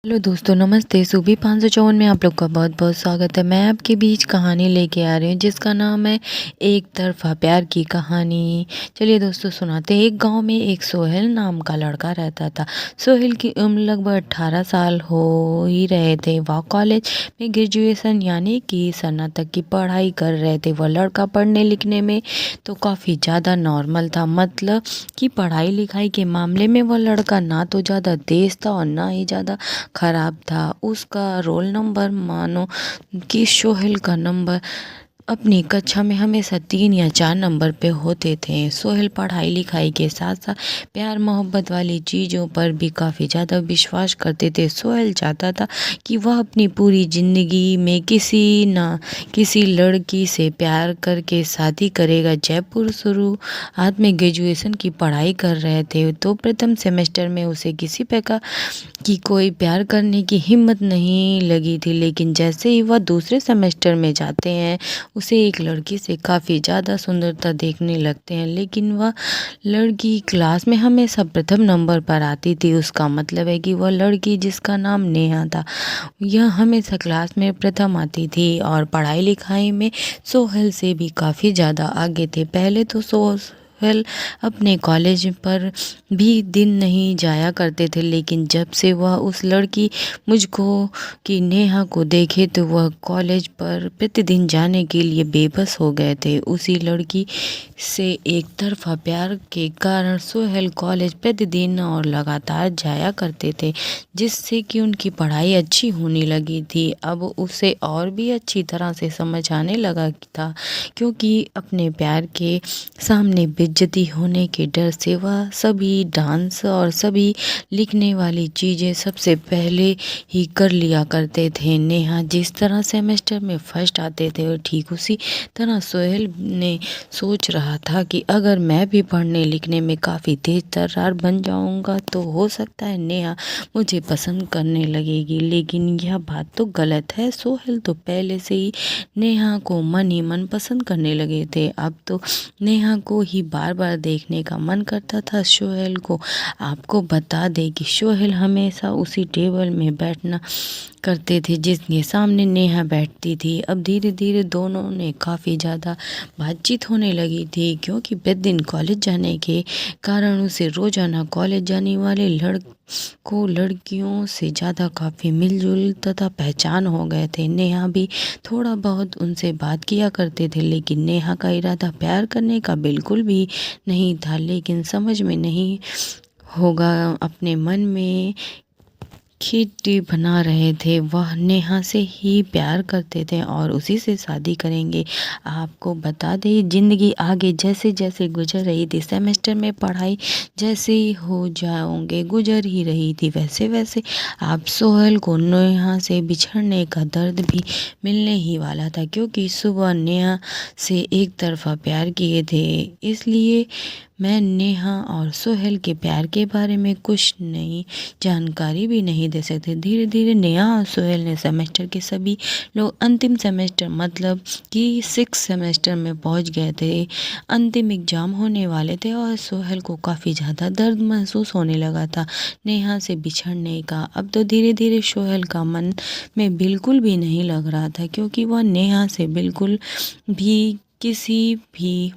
Hello दोस्तों, नमस्ते। सूबी 554 में आप लोग का बहुत बहुत स्वागत है। मैं आपके बीच कहानी लेके आ रही हूँ जिसका नाम है एक तरफा प्यार की कहानी। चलिए दोस्तों, सुनाते हैं। एक गांव में एक सोहेल नाम का लड़का रहता था। सोहेल की उम्र लगभग 18 साल हो ही रहे थे। वह कॉलेज में ग्रेजुएशन यानी कि स्नातक की पढ़ाई कर रहे थे। वह लड़का पढ़ने लिखने में तो काफ़ी ज़्यादा नॉर्मल था, मतलब कि पढ़ाई लिखाई के मामले में वह लड़का ना तो ज़्यादा तेज था और ना ही ज़्यादा खराब था। उसका रोल नंबर मानो कि सोहेल का नंबर अपनी कक्षा में हमेशा 3 या 4 नंबर पे होते थे। सोहेल पढ़ाई लिखाई के साथ साथ प्यार मोहब्बत वाली चीज़ों पर भी काफ़ी ज़्यादा विश्वास करते थे। सोहेल चाहता था कि वह अपनी पूरी ज़िंदगी में किसी ना किसी लड़की से प्यार करके शादी करेगा। जयपुर शुरुआत में ग्रेजुएशन की पढ़ाई कर रहे थे तो प्रथम सेमेस्टर में उसे किसी प्रकार कि कोई प्यार करने की हिम्मत नहीं लगी थी, लेकिन जैसे ही वह दूसरे सेमेस्टर में जाते हैं उसे एक लड़की से काफ़ी ज़्यादा सुंदरता देखने लगते हैं। लेकिन वह लड़की क्लास में हमेशा प्रथम नंबर पर आती थी। उसका मतलब है कि वह लड़की जिसका नाम नेहा था, यह हमेशा क्लास में प्रथम आती थी और पढ़ाई लिखाई में सोहेल से भी काफ़ी ज़्यादा आगे थे। पहले तो सोहेल अपने कॉलेज पर भी दिन नहीं जाया करते थे, लेकिन जब से वह उस लड़की मुझको कि नेहा को देखे तो वह कॉलेज पर प्रतिदिन जाने के लिए बेबस हो गए थे। उसी लड़की से एक तरफा प्यार के कारण सोहेल कॉलेज प्रतिदिन और लगातार जाया करते थे, जिससे कि उनकी पढ़ाई अच्छी होने लगी थी। अब उसे और भी अच्छी तरह से समझ आने लगा था, क्योंकि अपने प्यार के सामने बेइज्जती होने के डर से वह सभी डांस और सभी लिखने वाली चीज़ें सबसे पहले ही कर लिया करते थे। नेहा जिस तरह सेमेस्टर में फर्स्ट आते थे और ठीक उसी तरह सोहेल ने सोच रहा था कि अगर मैं भी पढ़ने लिखने में काफ़ी तेज तर्रार बन जाऊंगा तो हो सकता है नेहा मुझे पसंद करने लगेगी। लेकिन यह बात तो गलत है। सोहेल तो पहले से ही नेहा को मन ही मन पसंद करने लगे थे। अब तो नेहा को ही बार बार देखने का मन करता था। सोहेल को आपको बता दें कि सोहेल हमेशा उसी टेबल में बैठना करते थे जिसके सामने नेहा बैठती थी। अब धीरे धीरे दोनों ने काफ़ी ज़्यादा बातचीत होने लगी थी, क्योंकि प्रतिदिन कॉलेज जाने के कारण उसे रोज़ाना कॉलेज जाने वाले लड़कियों से ज़्यादा काफ़ी मिलजुल तथा पहचान हो गए थे। नेहा भी थोड़ा बहुत उनसे बात किया करते थे, लेकिन नेहा का इरादा प्यार करने का बिल्कुल भी नहीं था। लेकिन समझ में नहीं होगा, अपने मन में खिड़की बना रहे थे। वह नेहा से ही प्यार करते थे और उसी से शादी करेंगे। आपको बता दें, ज़िंदगी आगे जैसे जैसे गुजर रही थी, सेमेस्टर में पढ़ाई जैसे ही हो जाओगे गुजर ही रही थी, वैसे वैसे आप सोहेल को नेहा से बिछड़ने का दर्द भी मिलने ही वाला था, क्योंकि सुबह नेहा से एक तरफा प्यार किए थे। इसलिए मैं नेहा और सोहेल के प्यार के बारे में कुछ नई जानकारी भी नहीं दे सकते। धीरे धीरे नेहा और सोहेल ने सेमेस्टर के सभी लोग अंतिम सेमेस्टर मतलब कि 6 सेमेस्टर में पहुंच गए थे। अंतिम एग्जाम होने वाले थे और सोहेल को काफ़ी ज़्यादा दर्द महसूस होने लगा था नेहा से बिछड़ने का। अब तो धीरे धीरे सोहेल का मन में बिल्कुल भी नहीं लग रहा था, क्योंकि वह नेहा से बिल्कुल भी किसी भी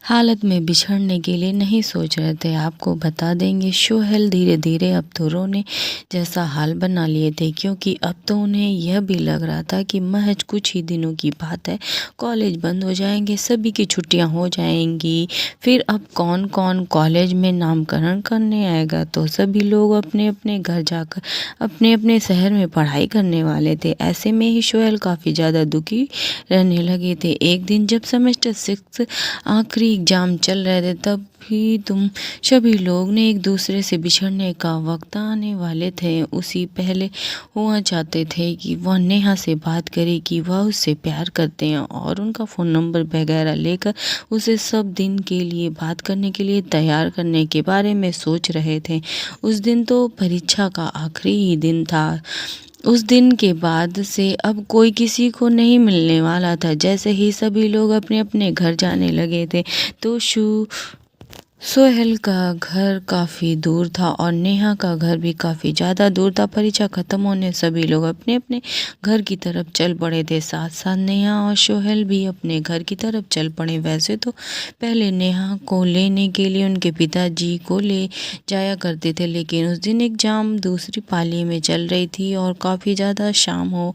हालत में बिछड़ने के लिए नहीं सोच रहे थे। आपको बता देंगे, सोहेल धीरे धीरे अब तो रोने जैसा हाल बना लिए थे, क्योंकि अब तो उन्हें यह भी लग रहा था कि महज कुछ ही दिनों की बात है, कॉलेज बंद हो जाएंगे, सभी की छुट्टियां हो जाएंगी। फिर अब कौन कौन कॉलेज में नामकरण करने आएगा, तो सभी लोग अपने अपने घर जाकर अपने अपने शहर में पढ़ाई करने वाले थे। ऐसे में ही सोहेल काफ़ी ज़्यादा दुखी रहने लगे थे। एक दिन जब सेमेस्टर 6 आखिरी एग्जाम चल रहे थे, तब भी तुम सभी लोग ने एक दूसरे से बिछड़ने का वक्त आने वाले थे। उसी पहले हुआ चाहते थे कि वह नेहा से बात करे कि वह उससे प्यार करते हैं और उनका फ़ोन नंबर वगैरह लेकर उसे सब दिन के लिए बात करने के लिए तैयार करने के बारे में सोच रहे थे। उस दिन तो परीक्षा का आखिरी ही दिन था। उस दिन के बाद से अब कोई किसी को नहीं मिलने वाला था। जैसे ही सभी लोग अपने अपने घर जाने लगे थे तो सोहेल का घर काफ़ी दूर था और नेहा का घर भी काफ़ी ज़्यादा दूर था। परीक्षा ख़त्म होने सभी लोग अपने अपने घर की तरफ चल पड़े थे। साथ साथ नेहा और सोहेल भी अपने घर की तरफ चल पड़े। वैसे तो पहले नेहा को लेने के लिए उनके पिताजी को ले जाया करते थे, लेकिन उस दिन एग्ज़ाम दूसरी पाली में चल रही थी और काफ़ी ज़्यादा शाम हो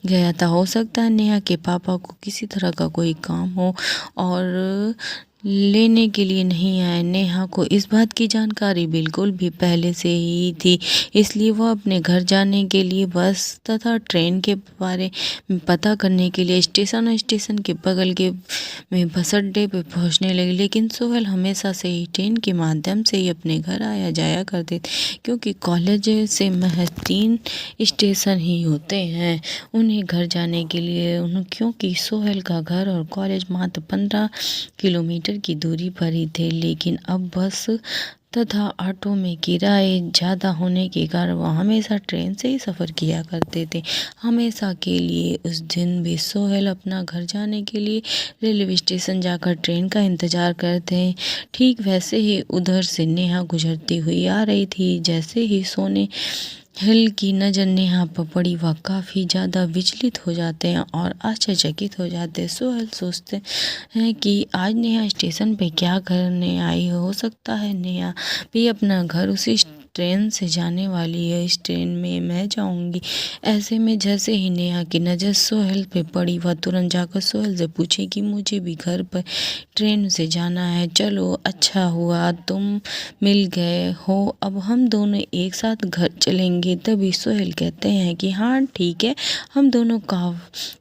गया था। हो सकता है नेहा के पापा को किसी तरह का कोई काम हो और लेने के लिए नहीं आए। नेहा को इस बात की जानकारी बिल्कुल भी पहले से ही थी, इसलिए वह अपने घर जाने के लिए बस तथा ट्रेन के बारे में पता करने के लिए स्टेशन के बगल के में बस अड्डे पे पहुंचने लगी। लेकिन सोहेल हमेशा से ही ट्रेन के माध्यम से ही अपने घर आया जाया करते थे, क्योंकि कॉलेज से महज 3 स्टेशन ही होते हैं उन्हें घर जाने के लिए। क्योंकि सोहेल का घर और कॉलेज मात्र 15 किलोमीटर की दूरी पर ही थे, लेकिन अब बस तथा ऑटो में किराए ज़्यादा होने के कारण वह हमेशा ट्रेन से ही सफ़र किया करते थे। हमेशा के लिए उस दिन भी सोहेल अपना घर जाने के लिए रेलवे स्टेशन जाकर ट्रेन का इंतज़ार करते। ठीक वैसे ही उधर से नेहा गुजरती हुई आ रही थी। जैसे ही सोने हिल की नज़र नेहा पर पड़ी, वह काफ़ी ज़्यादा विचलित हो जाते हैं और आश्चर्यचकित हो जाते हैं। सोहेल सोचते हैं कि आज नेहा स्टेशन पे क्या करने आई हो सकता है नेहा भी अपना घर उसी ट्रेन से जाने वाली है, इस ट्रेन में मैं जाऊंगी। ऐसे में जैसे ही नेहा की नज़र सोहेल पे पड़ी, वह तुरंत जाकर सोहेल से पूछे कि मुझे भी घर पर ट्रेन से जाना है, चलो अच्छा हुआ तुम मिल गए हो, अब हम दोनों एक साथ घर चलेंगे। तभी सोहेल कहते हैं कि हाँ ठीक है, हम दोनों का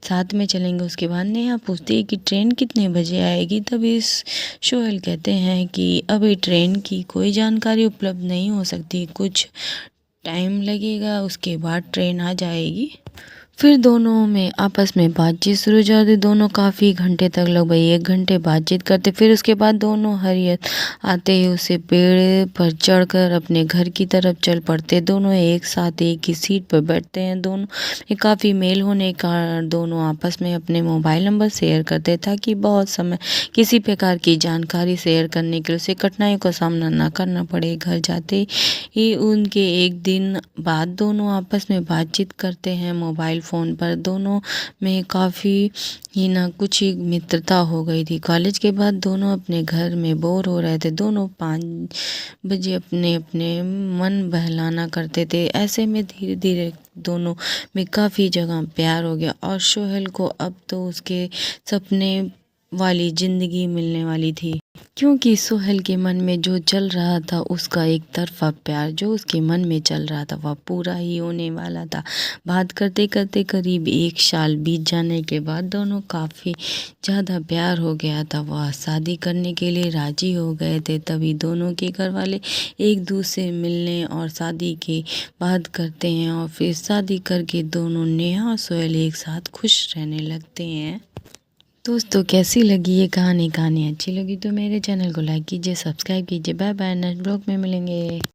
साथ में चलेंगे। उसके बाद नेहा पूछती है कि ट्रेन कितने बजे आएगी। तभी सोहेल कहते हैं कि अभी ट्रेन की कोई जानकारी उपलब्ध नहीं हो सकती, कुछ टाइम लगेगा, उसके बाद ट्रेन आ जाएगी। फिर दोनों में आपस में बातचीत शुरू हो जाती। दोनों काफ़ी घंटे तक, लगभग 1 घंटे बातचीत करते। फिर उसके बाद दोनों हरियत आते ही उसे पेड़ पर चढ़कर अपने घर की तरफ चल पड़ते। दोनों एक साथ एक ही सीट पर बैठते हैं। दोनों में काफ़ी मेल होने का दोनों आपस में अपने मोबाइल नंबर शेयर करते, ताकि बहुत समय किसी प्रकार की जानकारी शेयर करने के लिए उसे कठिनाइयों का सामना ना करना पड़े। घर जाते ही उनके एक दिन बाद दोनों आपस में बातचीत करते हैं मोबाइल फ़ोन पर। दोनों में काफ़ी ही ना कुछ ही मित्रता हो गई थी। कॉलेज के बाद दोनों अपने घर में बोर हो रहे थे। दोनों 5 बजे अपने अपने मन बहलाना करते थे। ऐसे में धीरे धीरे दोनों में काफ़ी जगह प्यार हो गया और सोहेल को अब तो उसके सपने वाली ज़िंदगी मिलने वाली थी, क्योंकि सोहेल के मन में जो चल रहा था, उसका एक तरफा प्यार जो उसके मन में चल रहा था वह पूरा ही होने वाला था। बात करते करते करीब 1 साल बीत जाने के बाद दोनों काफ़ी ज़्यादा प्यार हो गया था। वह शादी करने के लिए राजी हो गए थे। तभी दोनों के घर वाले एक दूसरे मिलने और शादी की बात करते हैं और फिर शादी करके दोनों नेहा और सोहेल एक साथ खुश रहने लगते हैं। दोस्तों कैसी लगी ये कहानी अच्छी लगी तो मेरे चैनल को लाइक कीजिए, सब्सक्राइब कीजिए। बाय बाय, नेक्स्ट ब्लॉग में मिलेंगे।